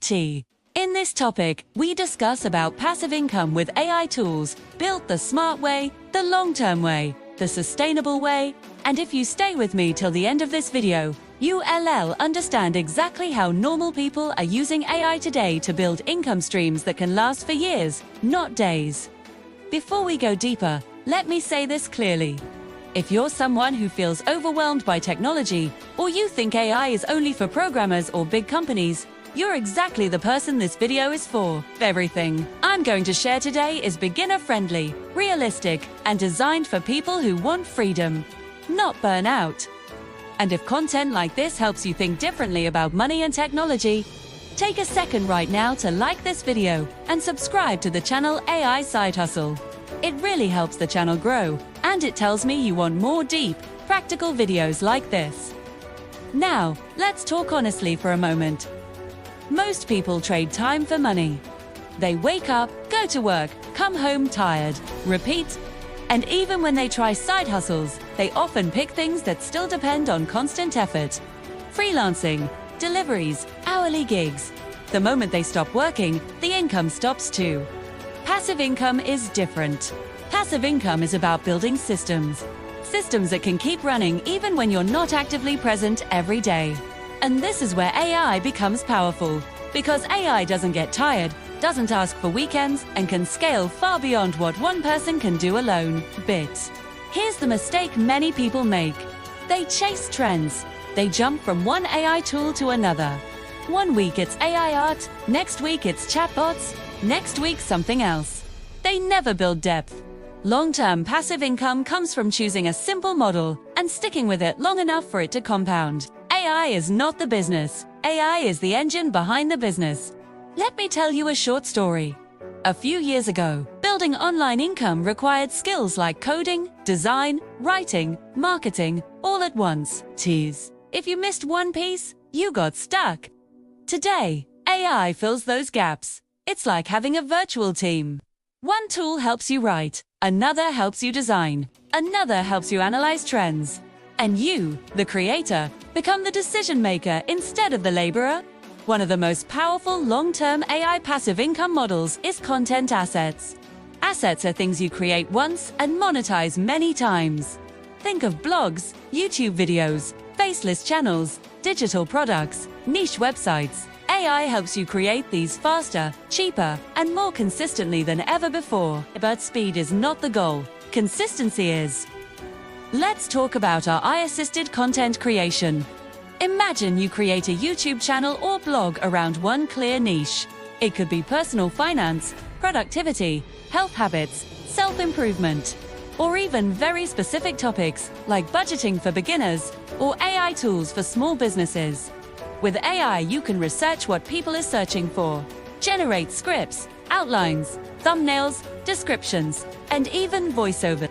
tea. In this topic, we discuss about passive income with AI tools, built the smart way, the long-term way, the sustainable way, and if you stay with me till the end of this video, you'll understand exactly how normal people are using AI today to build income streams that can last for years, not days. Before we go deeper, let me say this clearly. If you're someone who feels overwhelmed by technology, or you think AI is only for programmers or big companies, you're exactly the person this video is for. Everything I'm going to share today is beginner-friendly, realistic, and designed for people who want freedom, not burnout. And if content like this helps you think differently about money and technology, take a second right now to like this video and subscribe to the channel AI Side Hustle. It really helps the channel grow, and it tells me you want more deep, practical videos like this. Now, let's talk honestly for a moment. Most people trade time for money. They wake up, go to work, come home tired, repeat, and even when they try side hustles, they often pick things that still depend on constant effort. Freelancing, deliveries, hourly gigs. The moment they stop working, the income stops too. Passive income is different. Passive income is about building systems. Systems that can keep running even when you're not actively present every day. And this is where AI becomes powerful, because AI doesn't get tired, doesn't ask for weekends, and can scale far beyond what one person can do alone. Here's the mistake many people make. They chase trends. They jump from one AI tool to another. One week it's AI art, next week it's chatbots, next week something else. They never build depth. Long-term passive income comes from choosing a simple model and sticking with it long enough for it to compound. AI is not the business. AI is the engine behind the business. Let me tell you a short story. A few years ago, building online income required skills like coding, design, writing, marketing, all at once. If you missed one piece, you got stuck. Today, AI fills those gaps. It's like having a virtual team. One tool helps you write, another helps you design, another helps you analyze trends. And you, the creator, become the decision maker instead of the laborer. One of the most powerful long-term AI passive income models is content assets. Assets are things you create once and monetize many times. Think of blogs, YouTube videos, faceless channels, digital products, niche websites. AI helps you create these faster, cheaper, and more consistently than ever before. But speed is not the goal. Consistency is. Let's talk about our AI-assisted content creation. Imagine you create a YouTube channel or blog around one clear niche. It could be personal finance, productivity, health habits, self-improvement, or even very specific topics like budgeting for beginners or AI tools for small businesses. With AI, you can research what people are searching for, generate scripts, outlines, thumbnails, descriptions, and even voiceover.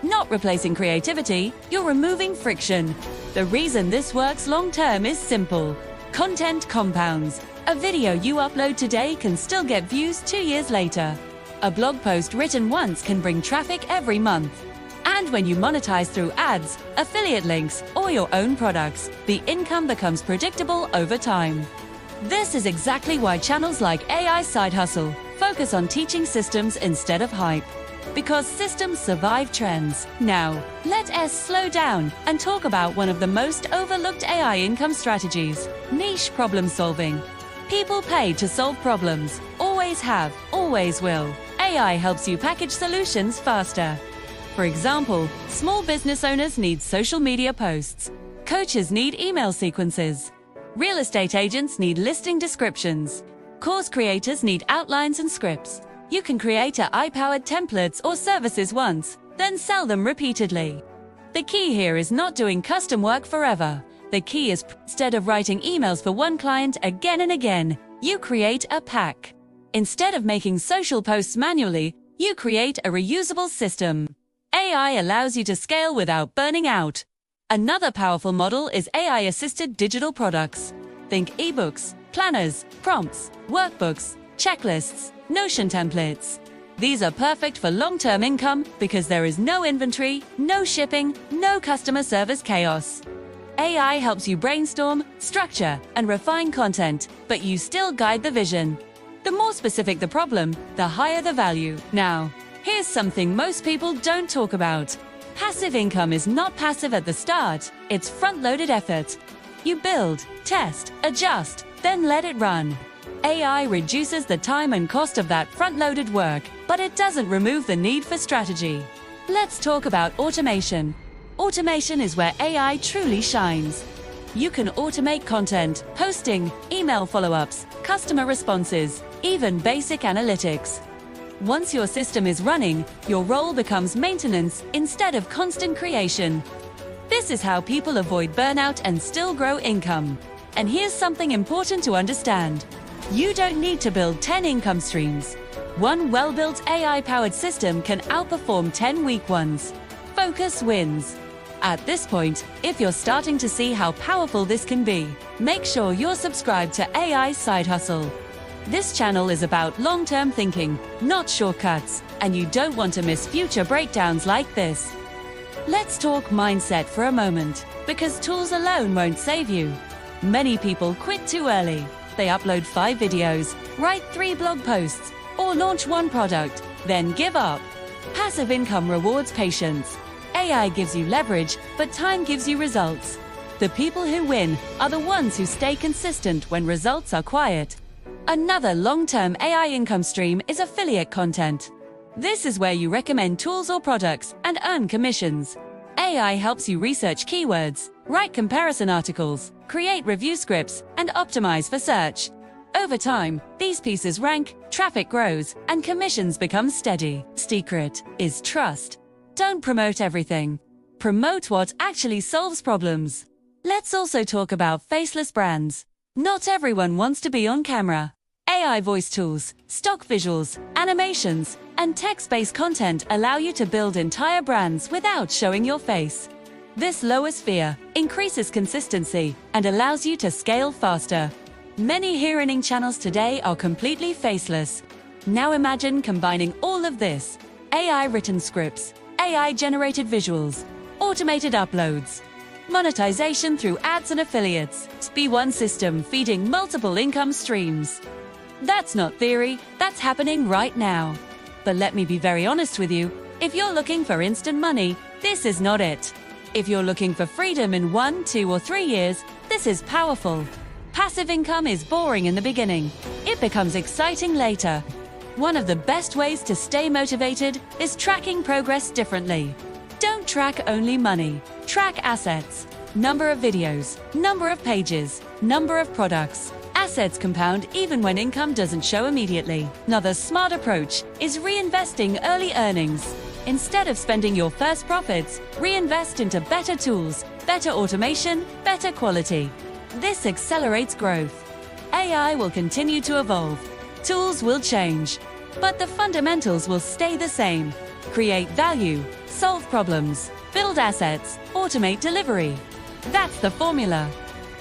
Not replacing creativity, you're removing friction. The reason this works long-term is simple. Content compounds. A video you upload today can still get views 2 years later. A blog post written once can bring traffic every month. And when you monetize through ads, affiliate links, or your own products, the income becomes predictable over time. This is exactly why channels like AI Side Hustle focus on teaching systems instead of hype. Because systems survive trends. Now, let us slow down and talk about one of the most overlooked AI income strategies: niche problem solving. People pay to solve problems. Always have, always will. AI helps you package solutions faster. For example, small business owners need social media posts. Coaches need email sequences. Real estate agents need listing descriptions. Course creators need outlines and scripts. You can create AI-powered templates or services once, then sell them repeatedly. The key here is not doing custom work forever. The key is, instead of writing emails for one client again and again, you create a pack. Instead of making social posts manually, you create a reusable system. AI allows you to scale without burning out. Another powerful model is AI-assisted digital products. Think ebooks, planners, prompts, workbooks, checklists, Notion templates. These are perfect for long-term income because there is no inventory, no shipping, no customer service chaos. AI helps you brainstorm, structure, and refine content, but you still guide the vision. The more specific the problem, the higher the value. Now, here's something most people don't talk about. Passive income is not passive at the start, it's front-loaded effort. You build, test, adjust, then let it run. AI reduces the time and cost of that front-loaded work, but it doesn't remove the need for strategy. Let's talk about automation. Automation is where AI truly shines. You can automate content, posting, email follow-ups, customer responses, even basic analytics. Once your system is running, your role becomes maintenance instead of constant creation. This is how people avoid burnout and still grow income. And here's something important to understand. You don't need to build 10 income streams. One well-built AI-powered system can outperform 10 weak ones. Focus wins. At this point, if you're starting to see how powerful this can be, make sure you're subscribed to AI Side Hustle. This channel is about long-term thinking, not shortcuts, and you don't want to miss future breakdowns like this. Let's talk mindset for a moment, because tools alone won't save you. Many people quit too early. They upload 5 videos, write 3 blog posts, or launch 1 product, then give up. Passive income rewards patience. AI gives you leverage, but time gives you results. The people who win are the ones who stay consistent when results are quiet. Another long-term AI income stream is affiliate content. This is where you recommend tools or products and earn commissions. AI helps you research keywords, write comparison articles, create review scripts, and optimize for search. Over time, these pieces rank, traffic grows, and commissions become steady. Secret is trust. Don't promote everything. Promote what actually solves problems. Let's also talk about faceless brands. Not everyone wants to be on camera. AI voice tools, stock visuals, animations, and text-based content allow you to build entire brands without showing your face. This lowers fear, increases consistency, and allows you to scale faster. Many earning channels today are completely faceless. Now imagine combining all of this: AI-written scripts, AI-generated visuals, automated uploads, monetization through ads and affiliates. Be one system feeding multiple income streams. That's not theory, that's happening right now. But let me be very honest with you, if you're looking for instant money, this is not it. If you're looking for freedom in 1, 2, or 3 years, this is powerful. Passive income is boring in the beginning. It becomes exciting later. One of the best ways to stay motivated is tracking progress differently. Don't track only money. Track assets. Number of videos, number of pages, number of products. Assets compound even when income doesn't show immediately. Another smart approach is reinvesting early earnings. Instead of spending your first profits, reinvest into better tools, better automation, better quality. This accelerates growth. AI will continue to evolve. Tools will change. But the fundamentals will stay the same. Create value, solve problems, build assets, automate delivery. That's the formula.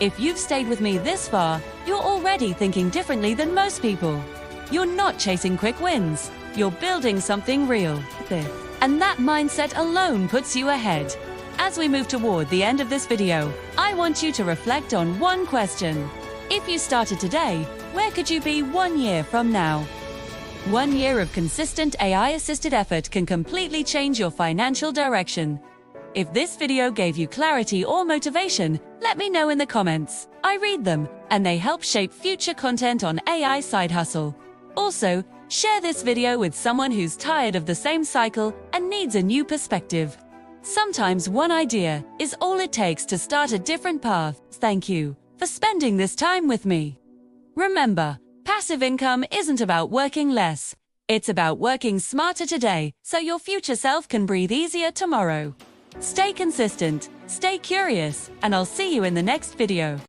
If you've stayed with me this far, you're already thinking differently than most people. You're not chasing quick wins. You're building something real. And that mindset alone puts you ahead. As we move toward the end of this video, I want you to reflect on one question. If you started today, where could you be 1 year from now? 1 year of consistent AI-assisted effort can completely change your financial direction. If this video gave you clarity or motivation, let me know in the comments. I read them, and they help shape future content on AI Side Hustle. Also, share this video with someone who's tired of the same cycle and needs a new perspective. Sometimes one idea is all it takes to start a different path. Thank you for spending this time with me. Remember, passive income isn't about working less. It's about working smarter today so your future self can breathe easier tomorrow. Stay consistent, stay curious, and I'll see you in the next video.